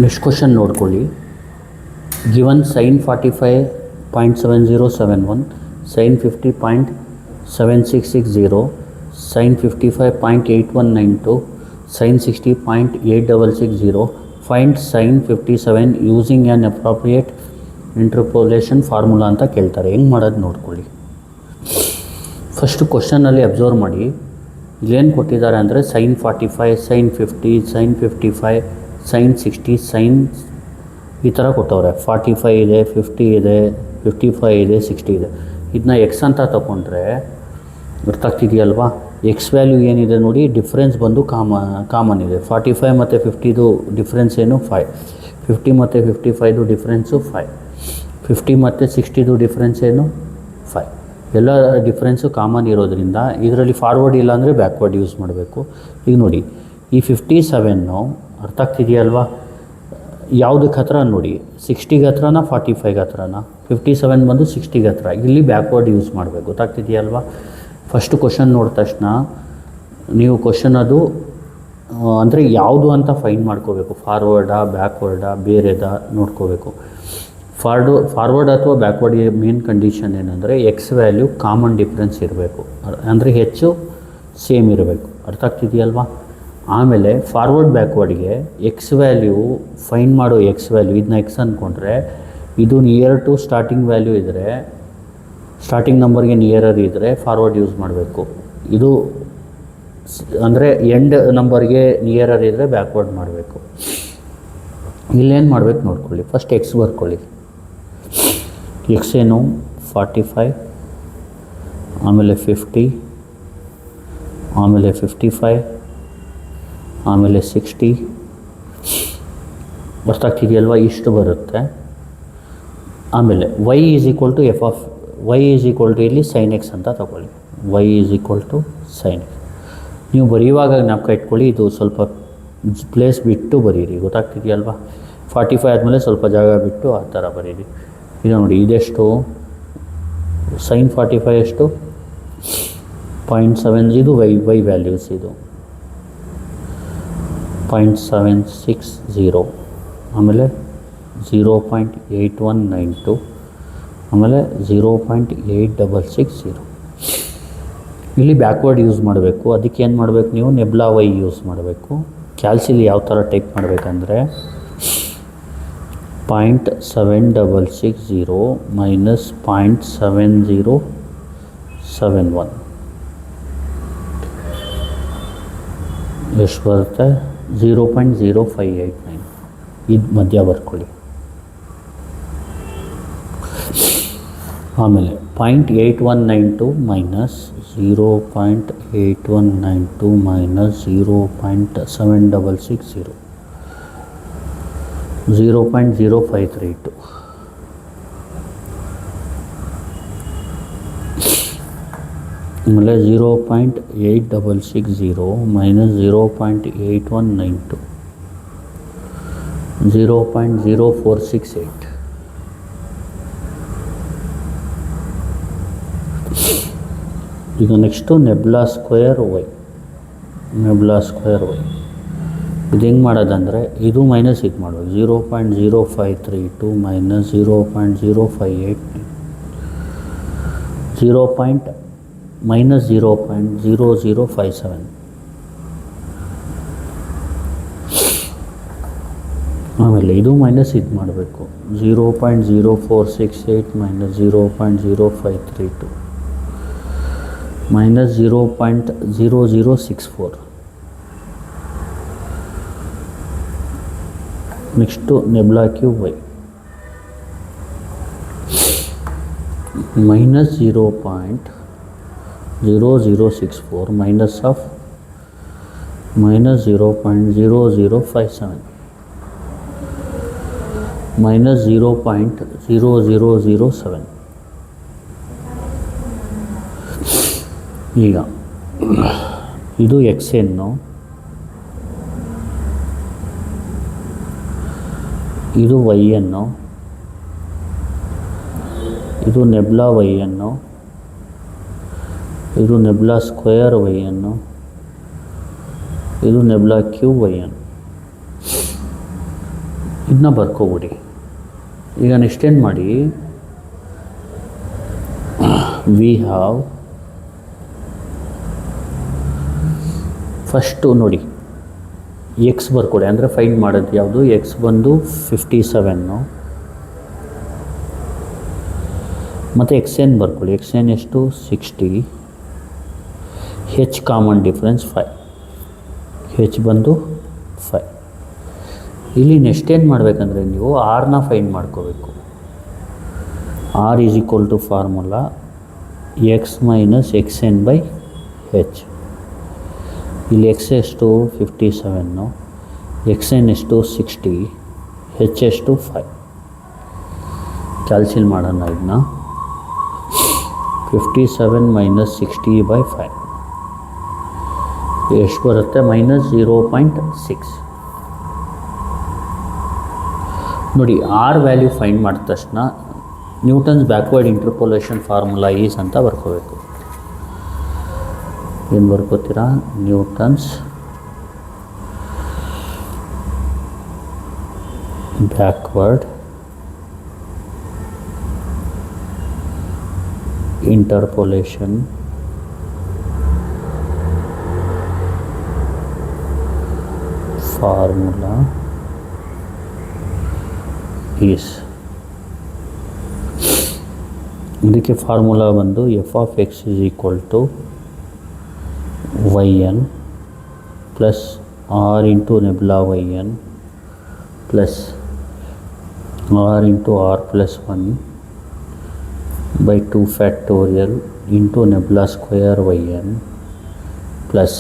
Next question ನೋಡ್ಕೊಳ್ಳಿ. Given sine 45.7071, sine 50.7660, sine 55.8192, sine 60.8660. Find sine 57 using an appropriate interpolation formula ಅಂತ ಕೇಳ್ತಾರೆ. ಹೆಂಗೆ ಮಾಡೋದು ನೋಡ್ಕೊಳ್ಳಿ. ಫಸ್ಟು ಕ್ವಶನಲ್ಲಿ ಅಬ್ಸರ್ವ್ ಮಾಡಿ, ಇಲ್ಲೇನು ಕೊಟ್ಟಿದ್ದಾರೆ ಅಂದರೆ sine 45, sine 50, sine 55, sine 60, sine ಈ ಥರ ಕೊಟ್ಟವ್ರೆ. 45 ಇದೆ, 50 ಇದೆ, 55 ಇದೆ, 60 ಇದೆ. ಇದನ್ನ ಎಕ್ಸ್ ಅಂತ ತಗೊಂಡ್ರೆ ಅರ್ಥ ಆಗ್ತಿದೆಯಲ್ವಾ. ಎಕ್ಸ್ ವ್ಯಾಲ್ಯೂ ಏನಿದೆ ನೋಡಿ, ಡಿಫ್ರೆನ್ಸ್ ಬಂದು ಕಾಮನ್ ಇದೆ. 45 ಮತ್ತು 50ದು ಡಿಫ್ರೆನ್ಸ್ ಏನು 5, 50 ಮತ್ತು 55ದು ಡಿಫ್ರೆನ್ಸು 5, 50 ಮತ್ತು 60ದು ಡಿಫ್ರೆನ್ಸ್ ಏನು 5. ಎಲ್ಲ ಡಿಫ್ರೆನ್ಸು ಕಾಮನ್ ಇರೋದ್ರಿಂದ ಇದರಲ್ಲಿ ಫಾರ್ವರ್ಡ್ ಇಲ್ಲಾಂದರೆ ಬ್ಯಾಕ್ವರ್ಡ್ ಯೂಸ್ ಮಾಡಬೇಕು. ಈಗ ನೋಡಿ, ಈ 57 ಅರ್ಥ ಆಗ್ತಿದೆಯಲ್ವಾ, ಯಾವುದಕ್ಕೆ ಹತ್ರ ನೋಡಿ, 60ಗೆ ಹತ್ರನಾ 45ಗೆ ಹತ್ರನಾ? 57 ಬಂದು 60ಗೆ ಹತ್ರ. ಇಲ್ಲಿ ಬ್ಯಾಕ್ವರ್ಡ್ ಯೂಸ್ ಮಾಡಬೇಕು. ಗೊತ್ತಾಗ್ತಿದೆಯಲ್ವಾ. ಫಸ್ಟು ಕ್ವಶನ್ ನೋಡಿದ ತಕ್ಷಣ ನೀವು ಕ್ವಶನ್ ಅದು ಅಂದರೆ ಯಾವುದು ಅಂತ ಫೈಂಡ್ ಮಾಡ್ಕೋಬೇಕು. ಫಾರ್ವರ್ಡಾ, ಬ್ಯಾಕ್ವರ್ಡಾ, ಬೇರೆದಾ ನೋಡ್ಕೋಬೇಕು. ಫಾರ್ವರ್ಡ್ ಅಥವಾ ಬ್ಯಾಕ್ವರ್ಡ್ಗೆ ಮೇನ್ ಕಂಡೀಷನ್ ಏನಂದರೆ ಎಕ್ಸ್ ವ್ಯಾಲ್ಯೂ ಕಾಮನ್ ಡಿಫ್ರೆನ್ಸ್ ಇರಬೇಕು, ಅಂದರೆ ಹೆಚ್ಚು ಸೇಮ್ ಇರಬೇಕು. ಅರ್ಥ ಆಗ್ತಿದೆಯಲ್ವಾ. ಆಮೇಲೆ ಫಾರ್ವರ್ಡ್ ಬ್ಯಾಕ್ವರ್ಡ್ಗೆ ಎಕ್ಸ್ ವ್ಯಾಲ್ಯೂ ಫೈಂಡ್ ಮಾಡೋ ಎಕ್ಸ್ ವ್ಯಾಲ್ಯೂ ಇದನ್ನ ಎಕ್ಸ್ ಅಂದ್ಕೊಂಡ್ರೆ ಇದು ನಿಯರ್ ಟು ಸ್ಟಾರ್ಟಿಂಗ್ ವ್ಯಾಲ್ಯೂ ಇದ್ದರೆ, ಸ್ಟಾರ್ಟಿಂಗ್ ನಂಬರ್ಗೆ ನಿಯರರ್ ಇದ್ದರೆ ಫಾರ್ವರ್ಡ್ ಯೂಸ್ ಮಾಡಬೇಕು. ಇದು ಅಂದರೆ ಎಂಡ್ ನಂಬರ್ಗೆ ನಿಯರರ್ ಇದ್ದರೆ ಬ್ಯಾಕ್ವರ್ಡ್ ಮಾಡಬೇಕು. ಇಲ್ಲೇನು ಮಾಡಬೇಕು ನೋಡ್ಕೊಳ್ಳಿ. ಫಸ್ಟ್ ಎಕ್ಸ್ ಬರ್ಕೊಳ್ಳಿ. ಎಕ್ಸ್ ಏನು 45, ಆಮೇಲೆ 50, ಆಮೇಲೆ 55, ಆಮೇಲೆ 60. ಗೊತ್ತಾಗ್ತಿದೆಯಲ್ವ, ಇಷ್ಟು ಬರುತ್ತೆ. ಆಮೇಲೆ y is equal to F of y is equal to ಇಲ್ಲಿ ಸೈನ್ ಎಕ್ಸ್ ಅಂತ ತಗೊಳ್ಳಿ. y is equal to sine X. ನೀವು ಬರೆಯುವಾಗ ಜ್ಞಾಪಕ ಇಟ್ಕೊಳ್ಳಿ, ಇದು ಸ್ವಲ್ಪ ಪ್ಲೇಸ್ ಬಿಟ್ಟು ಬರೀರಿ. ಗೊತ್ತಾಗ್ತಿದೆಯಲ್ವ. 45 ಆದಮೇಲೆ ಸ್ವಲ್ಪ ಜಾಗ ಬಿಟ್ಟು ಆ ಥರ ಬರೀರಿ. ಈಗ ನೋಡಿ, ಇದೆಷ್ಟು ಸೈನ್ 45 ಎಷ್ಟು 0.7, ಇದು ವೈ ವ್ಯಾಲ್ಯೂಸ್, ಇದು 0.760, ಆಮೇಲೆ 0.8192, ಆಮೇಲೆ 0.8660. ಇಲ್ಲಿ ಬ್ಯಾಕ್ವರ್ಡ್ ಯೂಸ್ ಮಾಡಬೇಕು. ಅದಕ್ಕೆ ಏನು ಮಾಡಬೇಕು ನೀವು, ನೆಬ್ಲಾ ವೈ ಯೂಸ್ ಮಾಡಬೇಕು. ಕ್ಯಾಲ್ಸಿಲಿ ಯಾವ ಥರ ಟೈಪ್ ಮಾಡಬೇಕಂದ್ರೆ 0.7660 ಮೈನಸ್ 0.7071 ಎಷ್ಟು ಬರುತ್ತೆ? 0.0589. ಇದು ಮಧ್ಯ ಬರ್ಕೊಳ್ಳಿ. ಆಮೇಲೆ 0.8192 ಮೈನಸ್ 0.8192 ಮೈನಸ್ 0.7660, 0.0532. ಆಮೇಲೆ 0.8660 ಮೈನಸ್ 0.8192, 0.0468. ಈಗ ನೆಕ್ಸ್ಟು ನೆಬ್ಲಾ ಸ್ಕ್ವೇರ್ ವೈ. ಇದು ಹೆಂಗೆ ಮಾಡೋದಂದರೆ ಇದು ಮೈನಸ್ ಇದು ಮಾಡಬೇಕು. 0.0532 ಮೈನಸ್ 0.0589, ಮೈನಸ್ 0.0057. ಆಮೇಲೆ ಇದು ಮೈನಸ್ ಇದು ಮಾಡಬೇಕು. 0.0468 minus 0.0532 minus 0.0064. Next nabla cube Y minus 0.0064 minus of minus 0.0057 minus 0.0007. ಈಗ ಇದು ಎಕ್ಸ್ ಎನ್ನು, ಇದು ವೈ ಅನ್ನು, ಇದು ನೆಬ್ಲಾ ವೈ ಅನ್ನು, ಇದು ನೆಬ್ಲಾ ಸ್ಕ್ವೇರ್ ವೈ ಅನ್ನು, ಇದು ನೆಬ್ಲಾ ಕ್ಯೂಬ್ ವೈ ಅನ್ನು. ಇದನ್ನ ಬರ್ಕೊಬಿಡಿ. ಈಗ ನೆಕ್ಸ್ಟ್ ಏನು ಮಾಡಿ, ವಿ ಹ್ಯಾವ್ ಫಸ್ಟು ನೋಡಿ ಎಕ್ಸ್ ಬರ್ಕೊಡಿ, ಅಂದರೆ ಫೈಂಡ್ ಮಾಡೋದು ಯಾವುದು, ಎಕ್ಸ್ ಬಂದು 57 ಮತ್ತು ಎಕ್ಸ್ ಎನ್ ಬರ್ಕೊಳ್ಳಿ. ಎಕ್ಸ್ ಎನ್ ಎಷ್ಟು 60, ಹೆಚ್ ಕಾಮನ್ ಡಿಫ್ರೆನ್ಸ್ 5, ಹೆಚ್ ಬಂದು 5. ಇಲ್ಲಿ ನೆಕ್ಸ್ಟ್ ಏನು ಮಾಡಬೇಕಂದ್ರೆ ನೀವು ಆರ್ನ ಫೈಂಡ್ ಮಾಡ್ಕೋಬೇಕು. R is equal to formula X minus X N by H. ಇಲ್ಲಿ ಎಕ್ಸ್ ಎಷ್ಟು 57, ಎಕ್ಸ್ ಎನ್ ಎಷ್ಟು 60, ಹೆಚ್ ಎಷ್ಟು 5. ಕ್ಯಾಲ್ಸಿಲ್ ಮಾಡೋಣ ಇದನ್ನ. 57 ಮೈನಸ್ 60 ಬೈ 5 ಎಷ್ಟು ಬರುತ್ತೆ, -0.6. ನೋಡಿ ಆರ್ ವ್ಯಾಲ್ಯೂ ಫೈಂಡ್ ಮಾಡಿದ ತಕ್ಷಣ Newton's backward interpolation formula is ಅಂತ ಬರ್ಕೋಬೇಕು. ಏನು ಬರ್ಕೋತೀರಾ, Newton's backward interpolation formula is, ಇದಕ್ಕೆ ಫಾರ್ಮುಲಾ ಬಂದು F of X is equal to Y N plus R into nabla Y N plus R into R plus 1 by 2 factorial into nebula square yn plus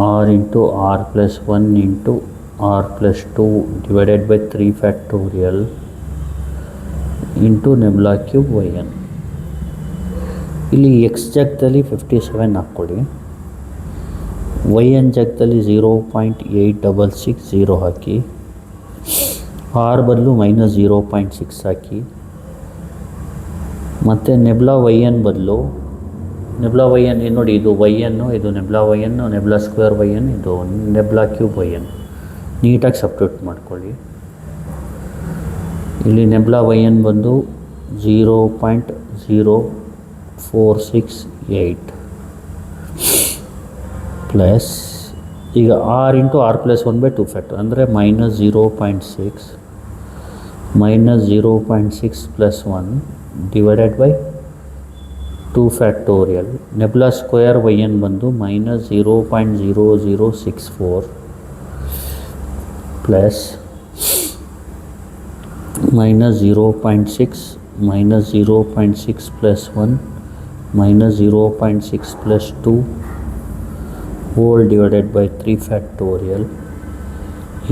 r into r plus 1 into r plus 2 divided by 3 factorial into nebula cube yn. ಇಲ್ಲಿ X ಜಾಗದಲ್ಲಿ 57 ಹಾಕ್ಕೊಳ್ಳಿ, Y N ಜಾಗದಲ್ಲಿ 0.8660 ಹಾಕಿ, R ಬದಲು -0.6 ಹಾಕಿ, ಮತ್ತು ನೆಬ್ಲಾ Y N ಬದಲು ನೆಬ್ಲಾ Y N ನೋಡಿ, ಇದು Y ಎನ್ನು, ಇದು ನೆಬ್ಲಾ ವೈ ಎನ್ನು, ನೆಬ್ಲಾ ಸ್ಕ್ವೇರ್ ವೈ ಎನ್, ಇದು ನೆಬ್ಲಾ ಕ್ಯೂಬ್ ವೈ ಎನ್. ನೀಟಾಗಿ ಸಪ್ರೇಟ್ ಮಾಡ್ಕೊಳ್ಳಿ. ಇಲ್ಲಿ ನೆಬ್ಲಾ ವೈ ಎನ್ ಬಂದು 0.0468 ಪ್ಲಸ್, ಈಗ R into R plus 1 by 2 factor ಅಂದರೆ -0.6 -0.6 plus 1 divided by 2 factorial. nebula square yn ಬಂದು -0.0064 plus -0.6 -0.6 plus 1 -0.6 plus 2 whole divided by 3 factorial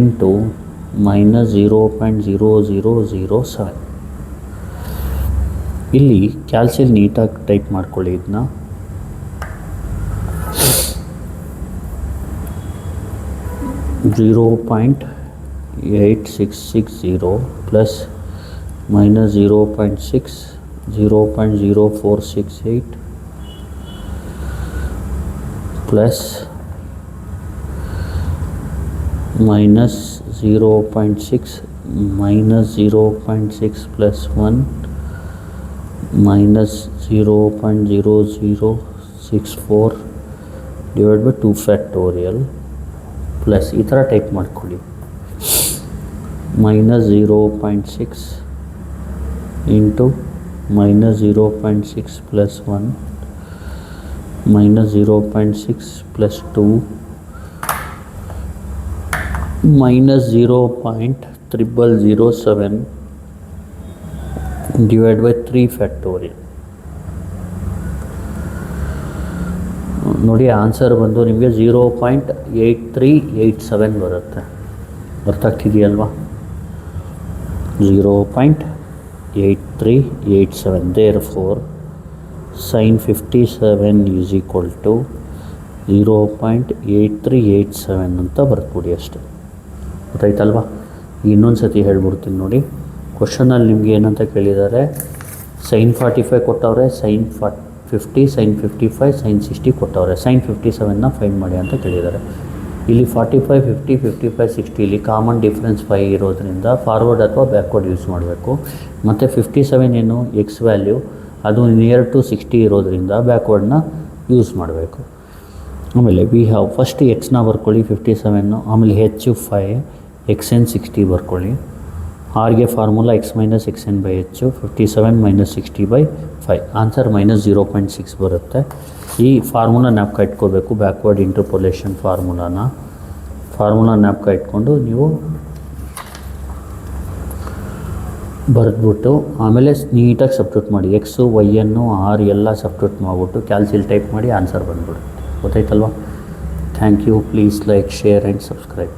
into -0.0007. ಇಲ್ಲಿ ಕ್ಯಾಲ್ಸಿಯಲ್ ನೀಟಾಗಿ ಟೈಪ್ ಮಾಡ್ಕೊಳ್ಳಿ. ಇದನ್ನ (0.8660) plus -0.6 0.0468 plus -0.6 -0.6 plus 1 -0.0064 divided by 2 factorial plus ಈ ಥರ ಟೈಪ್ ಮಾಡ್ಕೊಳ್ಳಿ. -0.6 into -0.6 plus 1 -0.6 plus 2 -0.0007 divided by 3 factorial. ನೋಡಿ ಆನ್ಸರ್ ಬಂದು ನಿಮಗೆ 0.8387 ಬರುತ್ತೆ. ಅರ್ಥ ಆಗ್ತಿದೆಯಲ್ವಾ? 0.8387. therefore sin 57 is equal to 0.8387 ಅಂತ ಬರ್ಕೊಡಿ ಅಷ್ಟೆ. ಗೊತ್ತಾಯ್ತಲ್ವಾ? ಇನ್ನೊಂದು ಸತಿ ಹೇಳ್ಬಿಡ್ತೀನಿ ನೋಡಿ. ಕ್ವಶನಲ್ಲಿ ನಿಮಗೆ ಏನಂತ ಕೇಳಿದ್ದಾರೆ, sin 45 ಕೊಟ್ಟವ್ರೆ, sin 50, sin 55, sin 60 ಕೊಟ್ಟವ್ರೆ, sin 57ನ ಫೈಂಡ್ ಮಾಡಿ ಅಂತ ಕೇಳಿದ್ದಾರೆ. ಇಲ್ಲಿ 45 50 55 60 ಇಲ್ಲಿ ಕಾಮನ್ ಡಿಫ್ರೆನ್ಸ್ 5 ಇರೋದ್ರಿಂದ ಫಾರ್ವರ್ಡ್ ಅಥವಾ ಬ್ಯಾಕ್ವರ್ಡ್ ಯೂಸ್ ಮಾಡಬೇಕು. ಮತ್ತು 57 ಏನು ಎಕ್ಸ್ ವ್ಯಾಲ್ಯೂ ಅದು ನಿಯರ್ ಟು 60 ಇರೋದ್ರಿಂದ ಬ್ಯಾಕ್ವರ್ಡ್ನ ಯೂಸ್ ಮಾಡಬೇಕು. ಆಮೇಲೆ ವಿ ಹ್ಯಾವ್ ಫಸ್ಟ್ ಎಕ್ಸ್ನ ಬರ್ಕೊಳ್ಳಿ 57, ಆಮೇಲೆ ಹೆಚ್ಚು 5, ಎಕ್ಸ್ ಎನ್ 60 ಬರ್ಕೊಳ್ಳಿ. ಆರ್ಗೆ formula X minus X N by ಹೆಚ್ಚು 57 - 60/5 ಆನ್ಸರ್ -0.6 ಬರುತ್ತೆ. ಈ ಫಾರ್ಮುಲಾ ಜ್ಞಾಪಕ ಇಟ್ಕೋಬೇಕು, ಬ್ಯಾಕ್ವರ್ಡ್ ಇಂಟರ್ಪೋಲೇಷನ್ ಫಾರ್ಮುಲಾ ಜ್ಞಾಪಕ ಇಟ್ಕೊಂಡು ನೀವು ಬರೆದ್ಬಿಟ್ಟು ಆಮೇಲೆ ನೀಟಾಗಿ ಸಬ್ಸ್ಟಿಟ್ಯೂಟ್ ಮಾಡಿ. ಎಕ್ಸು ವೈಯನ್ನು ಆರ್ ಎಲ್ಲ ಸಬ್ಸ್ಟಿಟ್ಯೂಟ್ ಮಾಡಿಬಿಟ್ಟು ಕ್ಯಾಲ್ಸಿಲ್ ಟೈಪ್ ಮಾಡಿ ಆನ್ಸರ್ ಬಂದ್ಬಿಡುತ್ತೆ. ಗೊತ್ತಾಯ್ತಲ್ವ? Thank you. Please like, share and subscribe.